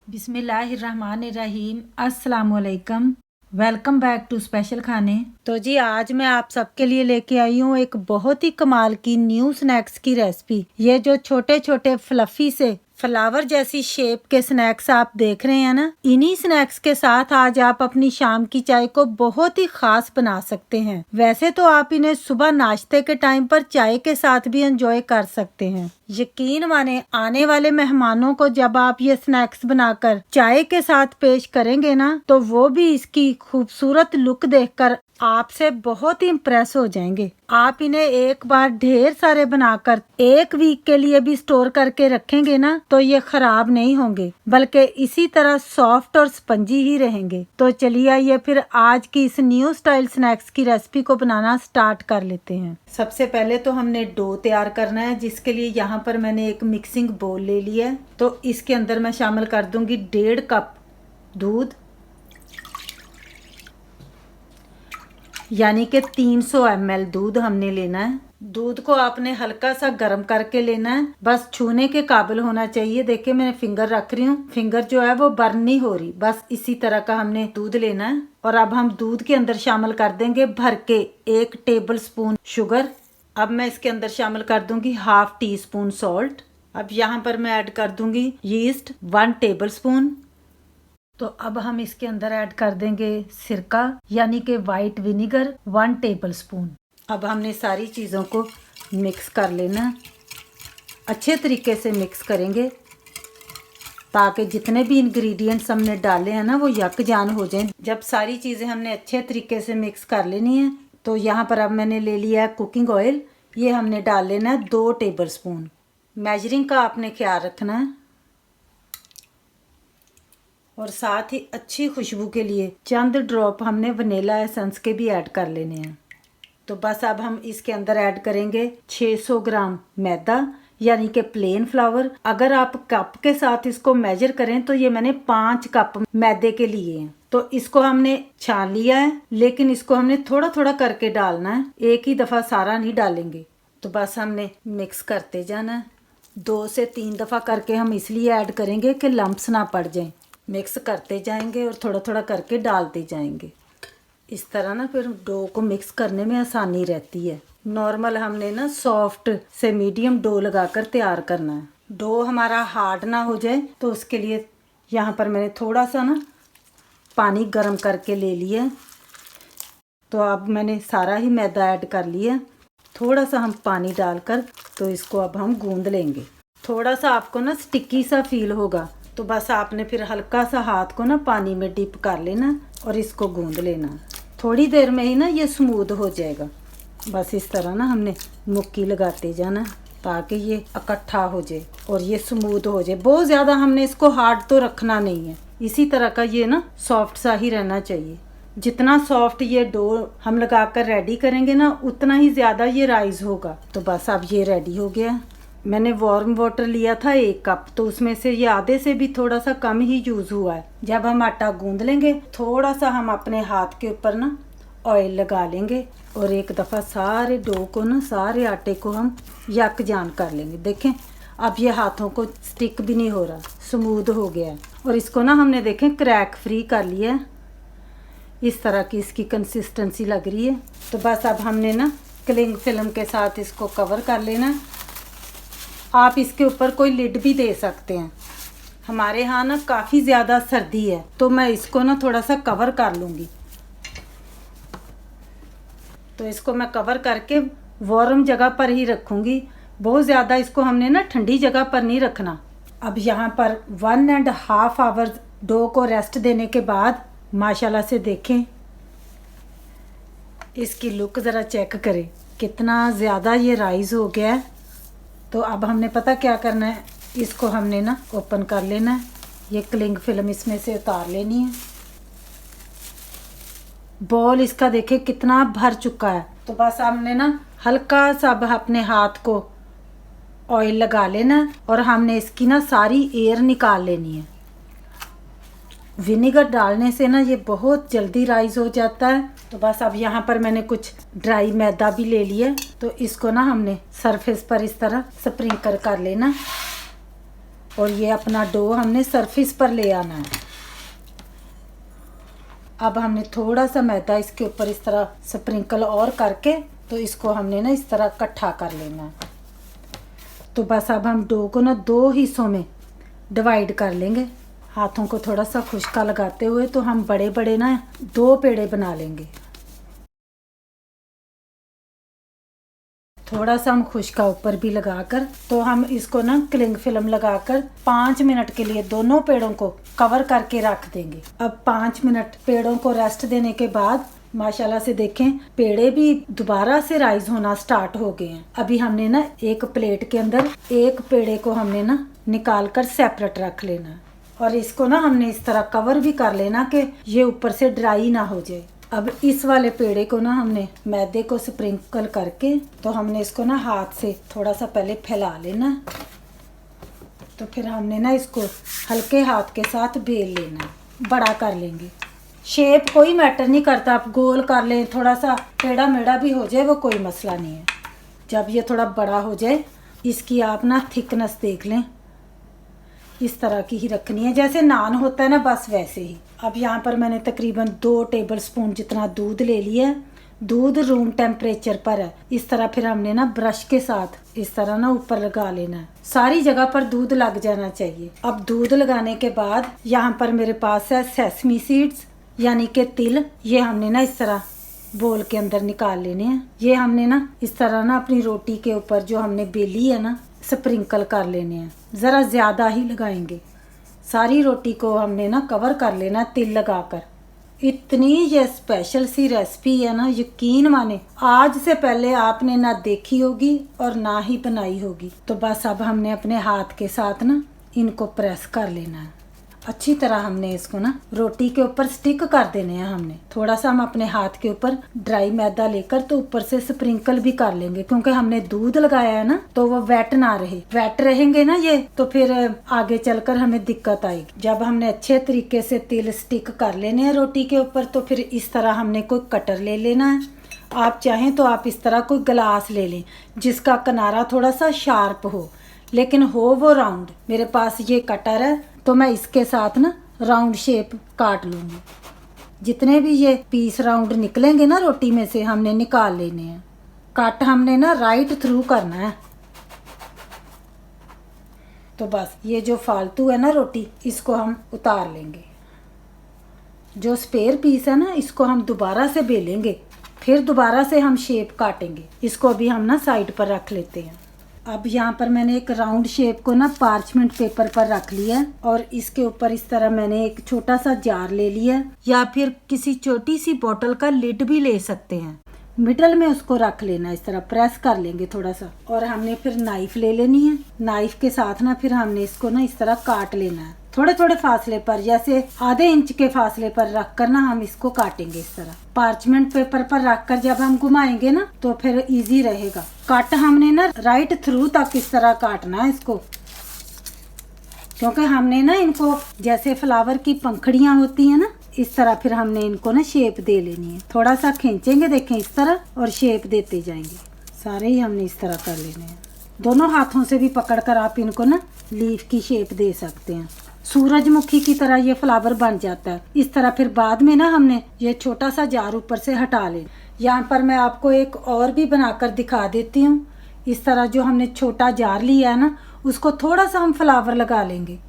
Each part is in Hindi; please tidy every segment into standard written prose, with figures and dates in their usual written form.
बिस्मिल्लाहिर्रहमानिर्रहीम। अस्सलाम वालेकुम। वेलकम बैक टू स्पेशल खाने। तो जी आज मैं आप सबके लिए लेके आई हूँ एक बहुत ही कमाल की न्यू स्नैक्स की रेसिपी। ये जो छोटे छोटे फ्लफी से फ्लावर जैसी शेप के स्नैक्स आप देख रहे हैं ना, इन्हीं स्नैक्स के साथ आज आप अपनी शाम की चाय को बहुत ही खास बना सकते हैं। वैसे तो आप इन्हें सुबह नाश्ते के टाइम पर चाय के साथ भी एंजॉय कर सकते हैं। यकीन माने आने वाले मेहमानों को जब आप ये स्नैक्स बनाकर चाय के साथ पेश करेंगे ना, तो वो भी इसकी खूबसूरत लुक देखकर आपसे बहुत ही इम्प्रेस हो जाएंगे। आप इन्हें एक बार ढेर सारे बनाकर एक वीक के लिए भी स्टोर करके रखेंगे ना, तो ये खराब नहीं होंगे, बल्कि इसी तरह सॉफ्ट और स्पंजी ही रहेंगे। तो चलिए आइए फिर आज की इस न्यू स्टाइल स्नैक्स की रेसिपी को बनाना स्टार्ट कर लेते हैं। सबसे पहले तो हमने डो तैयार करना है, जिसके लिए यहाँ पर मैंने एक मिक्सिंग बोल ले लिया है। तो इसके अंदर मैं शामिल कर दूंगी 1.5 कप दूध, यानी कि 300 ml दूध हमने लेना है। दूध को आपने हल्का सा गर्म करके लेना है, बस छूने के काबिल होना चाहिए। देखिए मैंने फिंगर रख रही हूँ, फिंगर जो है वो बर्न नहीं हो रही। बस इसी तरह का हमने दूध लेना है। और अब हम दूध के अंदर शामिल कर देंगे भर के 1 टेबल स्पून शुगर। अब मैं इसके अंदर शामिल कर दूंगी 1/2 टीस्पून सॉल्ट। अब यहाँ पर मैं ऐड कर दूंगी यीस्ट 1 टेबल स्पून। तो अब हम इसके अंदर ऐड कर देंगे सिरका यानी कि वाइट विनीगर 1 टेबल स्पून। अब हमने सारी चीज़ों को मिक्स कर लेना, अच्छे तरीके से मिक्स करेंगे ताकि जितने भी इंग्रेडिएंट्स हमने डाले हैं ना वो यकजान हो जाएं। जब सारी चीज़ें हमने अच्छे तरीके से मिक्स कर लेनी है, तो यहाँ पर अब मैंने ले लिया है कुकिंग ऑयल। ये हमने डाल लेना है 2 टेबल स्पून। मेजरिंग का आपने ख्याल रखना है। और साथ ही अच्छी खुशबू के लिए चंद ड्रॉप हमने वनीला एसेंस के भी ऐड कर लेने हैं। तो बस अब हम इसके अंदर ऐड करेंगे 600 ग्राम मैदा यानी कि प्लेन फ्लावर। अगर आप कप के साथ इसको मेजर करें तो ये मैंने 5 कप मैदे के लिए हैं। तो इसको हमने छान लिया है, लेकिन इसको हमने थोड़ा थोड़ा करके डालना है, एक ही दफ़ा सारा नहीं डालेंगे। तो बस हमने मिक्स करते जाना है। 2 से 3 दफ़ा करके हम इसलिए ऐड करेंगे कि लम्प्स ना पड़ जाएं। मिक्स करते जाएंगे और थोड़ा थोड़ा करके डालते जाएंगे। इस तरह ना फिर डो को मिक्स करने में आसानी रहती है। नॉर्मल हमने ना सॉफ्ट से मीडियम डो लगाकर तैयार करना है। डो हमारा हार्ड ना हो जाए, तो उसके लिए यहाँ पर मैंने थोड़ा सा ना पानी गर्म करके ले लिया। तो अब मैंने सारा ही मैदा ऐड कर लिया। थोड़ा सा हम पानी डालकर तो इसको अब हम गूंद लेंगे। थोड़ा सा आपको ना स्टिकी सा फील होगा, तो बस आपने फिर हल्का सा हाथ को ना पानी में डिप कर लेना और इसको गूंद लेना। थोड़ी देर में ही ना ये स्मूथ हो जाएगा। बस इस तरह ना हमने मुक्की लगाते जाना ताकि ये इकट्ठा हो जाए और ये स्मूथ हो जाए। बहुत ज़्यादा हमने इसको हार्ड तो रखना नहीं है, इसी तरह का ये ना सॉफ्ट सा ही रहना चाहिए। जितना सॉफ्ट ये डो हम लगा कर रेडी करेंगे ना, उतना ही ज़्यादा ये राइज होगा। तो बस अब ये रेडी हो गया। मैंने वार्म वाटर लिया था 1 कप, तो उसमें से ये आधे से भी थोड़ा सा कम ही यूज़ हुआ है। जब हम आटा गूंद लेंगे, थोड़ा सा हम अपने हाथ के ऊपर ना ऑयल लगा लेंगे और एक दफ़ा सारे डो को ना, सारे आटे को हम यकजान कर लेंगे। देखें अब ये हाथों को स्टिक भी नहीं हो रहा, स्मूथ हो गया है। और इसको ना हमने देखें क्रैक फ्री कर लिया है। इस तरह की इसकी कंसिस्टेंसी लग रही है। तो बस अब हमने ना क्लिंग फिल्म के साथ इसको कवर कर लेना। आप इसके ऊपर कोई लिड भी दे सकते हैं। हमारे यहाँ ना काफ़ी ज़्यादा सर्दी है, तो मैं इसको ना थोड़ा सा कवर कर लूँगी। तो इसको मैं कवर करके वार्म जगह पर ही रखूँगी। बहुत ज़्यादा इसको हमने ना ठंडी जगह पर नहीं रखना। अब यहाँ पर 1.5 आवर डो को रेस्ट देने के बाद माशाल्लाह से देखें इसकी लुक ज़रा चेक करें, कितना ज़्यादा ये राइज हो गया है। तो अब हमने पता क्या करना है, इसको हमने ना ओपन कर लेना है। ये क्लिंग फिल्म इसमें से उतार लेनी है। बॉल इसका देखे कितना भर चुका है। तो बस हमने ना हल्का सा अपने हाथ को ऑयल लगा लेना और हमने इसकी ना सारी एयर निकाल लेनी है। विनेगर डालने से ना ये बहुत जल्दी राइज हो जाता है। तो बस अब यहाँ पर मैंने कुछ ड्राई मैदा भी ले लिया, तो इसको ना हमने सरफेस पर इस तरह स्प्रिंकल कर लेना। और ये अपना डो हमने सरफेस पर ले आना है। अब हमने थोड़ा सा मैदा इसके ऊपर इस तरह स्प्रिंकल और करके तो इसको हमने ना इस तरह इकट्ठा कर लेना है। तो बस अब हम डो को ना 2 हिस्सों में डिवाइड कर लेंगे। हाथों को थोड़ा सा खुश्का लगाते हुए तो हम बड़े बड़े ना 2 पेड़े बना लेंगे। थोड़ा सा हम खुश्का ऊपर भी लगाकर तो हम इसको ना क्लिंग फिल्म लगाकर 5 मिनट के लिए दोनों पेड़ों को कवर करके रख देंगे। अब 5 मिनट पेड़ों को रेस्ट देने के बाद माशाल्लाह से देखें पेड़े भी दोबारा से राइज होना स्टार्ट हो गए हैं। अभी हमने ना एक प्लेट के अंदर एक पेड़े को हमने ना निकाल कर सेपरेट रख लेना है और इसको ना हमने इस तरह कवर भी कर लेना कि ये ऊपर से ड्राई ना हो जाए। अब इस वाले पेड़े को ना हमने मैदे को स्प्रिंकल करके तो हमने इसको ना हाथ से थोड़ा सा पहले फैला लेना। तो फिर हमने ना इसको हल्के हाथ के साथ बेल लेना, बड़ा कर लेंगे। शेप कोई मैटर नहीं करता, आप गोल कर लें, थोड़ा सा टेढ़ा मेढ़ा भी हो जाए वो कोई मसला नहीं है। जब ये थोड़ा बड़ा हो जाए इसकी आप ना थिकनेस देख लें, इस तरह की ही रखनी है जैसे नान होता है ना, बस वैसे ही। अब यहाँ पर मैंने तकरीबन 2 टेबल स्पून जितना दूध ले लिया है। दूध रूम टेम्परेचर पर है। इस तरह फिर हमने ना ब्रश के साथ इस तरह ना ऊपर लगा लेना है, सारी जगह पर दूध लग जाना चाहिए। अब दूध लगाने के बाद यहाँ पर मेरे पास है सेसमी सीड्स यानी कि तिल। ये हमने ना इस तरह बोल के अंदर निकाल लेने हैं। ये हमने ना इस तरह ना अपनी रोटी के ऊपर जो हमने बेली है ना स्प्रिंकल कर लेने हैं, ज़रा ज़्यादा ही लगाएंगे। सारी रोटी को हमने ना कवर कर लेना तिल लगाकर। इतनी ये स्पेशल सी रेसिपी है ना, यकीन माने आज से पहले आपने ना देखी होगी और ना ही बनाई होगी। तो बस अब हमने अपने हाथ के साथ ना इनको प्रेस कर लेना है अच्छी तरह। हमने इसको ना रोटी के ऊपर स्टिक कर देने हैं। हमने थोड़ा सा हम अपने हाथ के ऊपर ड्राई मैदा लेकर तो ऊपर से स्प्रिंकल भी कर लेंगे, क्योंकि हमने दूध लगाया है ना तो वो वेट ना रहे। वेट रहेंगे ना ये तो फिर आगे चलकर हमें दिक्कत आएगी। जब हमने अच्छे तरीके से तिल स्टिक कर लेने हैं रोटी के ऊपर तो फिर इस तरह हमने कोई कटर ले लेना है। आप चाहें तो आप इस तरह कोई गिलास ले लें जिसका किनारा थोड़ा सा शार्प हो, लेकिन हो वो राउंड। मेरे पास ये कटर है तो मैं इसके साथ ना राउंड शेप काट लूँगी। जितने भी ये पीस राउंड निकलेंगे ना रोटी में से हमने निकाल लेने हैं। कट हमने ना राइट थ्रू करना है। तो बस ये जो फालतू है ना रोटी इसको हम उतार लेंगे। जो स्पेयर पीस है ना इसको हम दोबारा से बेलेंगे, फिर दोबारा से हम शेप काटेंगे। इसको अभी हम ना साइड पर रख लेते हैं। अब यहाँ पर मैंने एक राउंड शेप को ना पार्चमेंट पेपर पर रख लिया है और इसके ऊपर इस तरह मैंने एक छोटा सा जार ले लिया है, या फिर किसी छोटी सी बोतल का लिड भी ले सकते हैं। मिडल में उसको रख लेना, इस तरह प्रेस कर लेंगे थोड़ा सा। और हमने फिर नाइफ ले लेनी है। नाइफ के साथ ना फिर हमने इसको ना इस तरह काट लेना है, थोड़े थोड़े फासले पर, जैसे आधे इंच के फासले पर रख कर ना हम इसको काटेंगे इस तरह। पार्चमेंट पेपर पर रख कर जब हम घुमाएंगे ना तो फिर इजी रहेगा। कट हमने ना राइट थ्रू तक इस तरह काटना है इसको, क्योंकि हमने ना इनको जैसे फ्लावर की पंखड़ियाँ होती हैं ना इस तरह फिर हमने इनको ना शेप दे लेनी है। थोड़ा सा खींचेंगे देखें इस तरह और शेप देते जाएंगे। सारे ही हमने इस तरह कर लेने हैं। दोनों हाथों से भी पकड़कर आप इनको ना लीफ की शेप दे सकते हैं। सूरजमुखी की तरह ये फ्लावर बन जाता है इस तरह। फिर बाद में ना हमने ये छोटा सा जार ऊपर से हटा ले। यहाँ पर मैं आपको एक और भी बनाकर दिखा देती हूँ। इस तरह जो हमने छोटा जार लिया है ना उसको थोड़ा सा हम फ्लावर लगा लेंगे,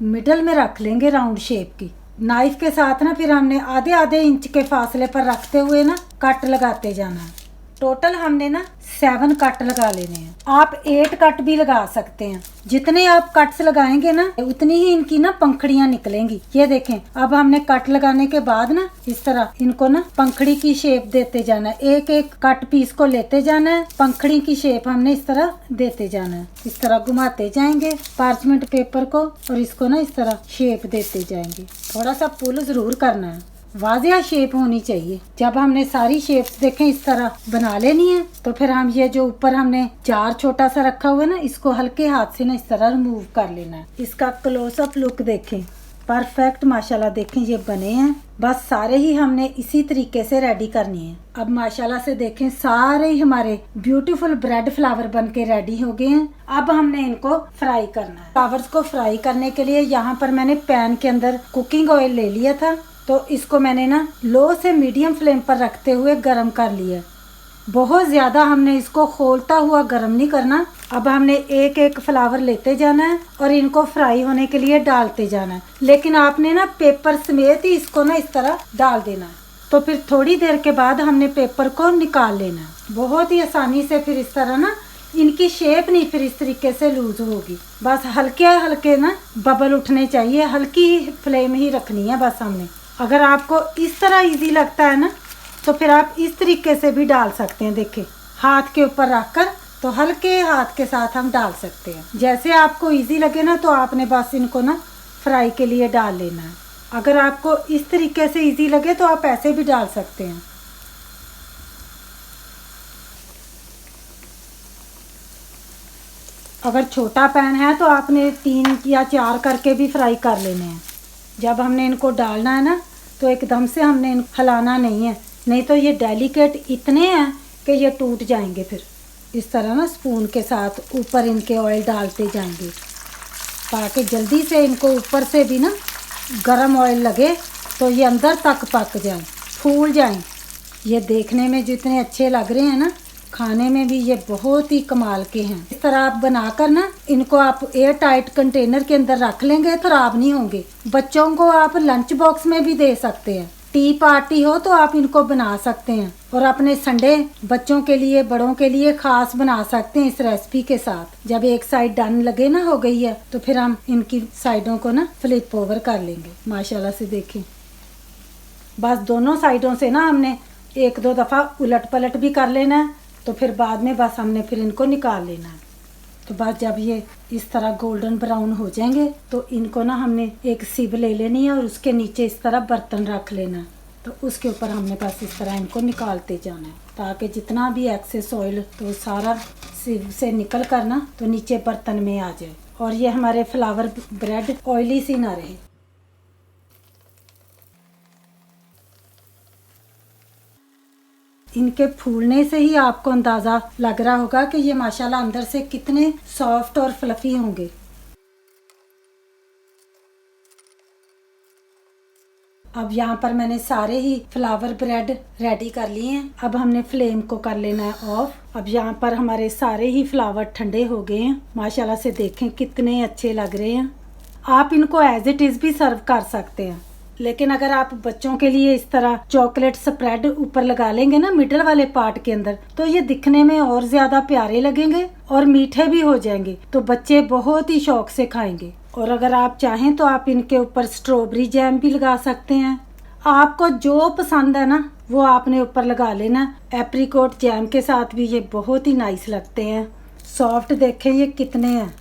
मिडल में रख लेंगे राउंड शेप की। नाइफ के साथ ना फिर हमने आधे आधे इंच के फासले पर रखते हुए ना कट लगाते जाना है। टोटल हमने ना 7 कट लगा लेने हैं। आप 8 कट भी लगा सकते हैं। जितने आप कट्स लगाएंगे ना उतनी ही इनकी ना पंखड़ियां निकलेंगी। ये देखें अब हमने कट लगाने के बाद ना इस तरह इनको ना पंखड़ी की शेप देते जाना है। एक एक कट पीस को लेते जाना है, पंखड़ी की शेप हमने इस तरह देते जाना है। इस तरह घुमाते जाएंगे पार्चमेंट पेपर को और इसको ना इस तरह शेप देते जाएंगे। थोड़ा सा पुल जरूर करना है, वाजिया शेप होनी चाहिए। जब हमने सारी शेप्स देखें इस तरह बना लेनी है तो फिर हम ये जो ऊपर हमने जार छोटा सा रखा हुआ है ना इसको हल्के हाथ से ना इस तरह रिमूव कर लेना है। इसका क्लोजअप लुक देखें, परफेक्ट माशाल्लाह देखें ये बने हैं। बस सारे ही हमने इसी तरीके से रेडी करनी है। अब माशाल्लाह से देखें सारे ही हमारे ब्यूटीफुल ब्रेड फ्लावर बन के रेडी हो गए हैं। अब हमने इनको फ्राई करना है। फ्लावर्स को फ्राई करने के लिए यहाँ पर मैंने पैन के अंदर कुकिंग ऑयल ले लिया था, तो इसको मैंने ना लो से मीडियम फ्लेम पर रखते हुए गर्म कर लिया। बहुत ज़्यादा हमने इसको खोलता हुआ गर्म नहीं करना। अब हमने एक एक फ्लावर लेते जाना है और इनको फ्राई होने के लिए डालते जाना है, लेकिन आपने ना पेपर समेत ही इसको ना इस तरह डाल देना है। तो फिर थोड़ी देर के बाद हमने पेपर को निकाल लेना है। बहुत ही आसानी से फिर इस तरह ना इनकी शेप नहीं फिर इस तरीके से लूज होगी। बस हल्के हल्के ना बबल उठने चाहिए, हल्की फ्लेम ही रखनी है बस हमने। अगर आपको इस तरह इजी लगता है ना तो फिर आप इस तरीके से भी डाल सकते हैं। देखिए हाथ के ऊपर रखकर तो हल्के हाथ के साथ हम डाल सकते हैं। जैसे आपको इजी लगे ना तो आपने बस इनको ना फ्राई के लिए डाल लेना है। अगर आपको इस तरीके से इजी लगे तो आप ऐसे भी डाल सकते हैं। अगर छोटा पैन है तो आपने 3 या 4 करके भी फ्राई कर लेने हैं। जब हमने इनको डालना है ना तो एकदम से हमने इनको हिलाना नहीं है, नहीं तो ये डेलिकेट इतने हैं कि ये टूट जाएंगे। फिर इस तरह ना स्पून के साथ ऊपर इनके ऑयल डालते जाएंगे ताकि जल्दी से इनको ऊपर से भी ना गरम ऑयल लगे तो ये अंदर तक पक जाएं, फूल जाएं। ये देखने में जितने अच्छे लग रहे हैं ना, खाने में भी ये बहुत ही कमाल के हैं। इस तरह आप बनाकर ना इनको आप एयर टाइट कंटेनर के अंदर रख लेंगे तो खराब नहीं होंगे। बच्चों को आप लंच बॉक्स में भी दे सकते हैं। टी पार्टी हो तो आप इनको बना सकते हैं और अपने संडे बच्चों के लिए बड़ों के लिए खास बना सकते हैं इस रेसिपी के साथ। जब एक साइड डन लगे ना हो गई है तो फिर हम इनकी साइडों को ना फ्लिप ओवर कर लेंगे। माशाल्लाह से देखें बस दोनों साइडों से ना हमने 1-2 दफ़ा उलट पलट भी कर लेना है, तो फिर बाद में बस हमने फिर इनको निकाल लेना है। तो बस जब ये इस तरह गोल्डन ब्राउन हो जाएंगे तो इनको ना हमने एक सिब ले लेनी है और उसके नीचे इस तरह बर्तन रख लेना है। तो उसके ऊपर हमने बस इस तरह इनको निकालते जाना है ताकि जितना भी एक्सेस ऑयल तो सारा सिब से निकल कर ना तो नीचे बर्तन में आ जाए और ये हमारे फ्लावर ब्रेड ऑयली सी ना रहे। इनके फूलने से ही आपको अंदाज़ा लग रहा होगा कि ये माशाल्लाह अंदर से कितने सॉफ्ट और फ्लफी होंगे। अब यहाँ पर मैंने सारे ही फ्लावर ब्रेड रेडी कर लिए हैं। अब हमने फ्लेम को कर लेना है ऑफ। अब यहाँ पर हमारे सारे ही फ्लावर ठंडे हो गए हैं। माशाल्लाह से देखें कितने अच्छे लग रहे हैं। आप इनको एज इट इज़ भी सर्व कर सकते हैं, लेकिन अगर आप बच्चों के लिए इस तरह चॉकलेट स्प्रेड ऊपर लगा लेंगे ना मिडल वाले पार्ट के अंदर तो ये दिखने में और ज्यादा प्यारे लगेंगे और मीठे भी हो जाएंगे, तो बच्चे बहुत ही शौक से खाएंगे। और अगर आप चाहें तो आप इनके ऊपर स्ट्रॉबेरी जैम भी लगा सकते हैं। आपको जो पसंद है ना वो आपने ऊपर लगा लेना। एप्रिकॉट जैम के साथ भी ये बहुत ही नाइस लगते हैं। सॉफ्ट देखें ये कितने हैं।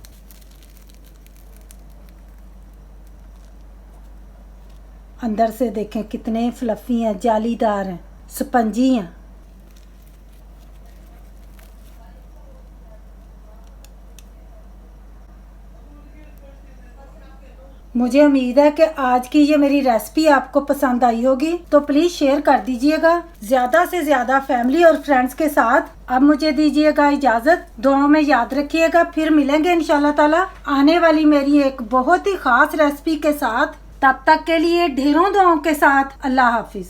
अंदर से देखें कितने फ्लफी हैं, जालीदार हैं, स्पंजी हैं। मुझे उम्मीद है कि आज की ये मेरी रेसिपी आपको पसंद आई होगी, तो प्लीज शेयर कर दीजिएगा ज्यादा से ज्यादा फैमिली और फ्रेंड्स के साथ। अब मुझे दीजिएगा इजाजत, दुआओं में याद रखिएगा। फिर मिलेंगे इंशाल्लाह ताला आने वाली मेरी एक बहुत ही खास रेसिपी के साथ। तब तक के लिए ढेरों दुआओं के साथ अल्लाह हाफिज।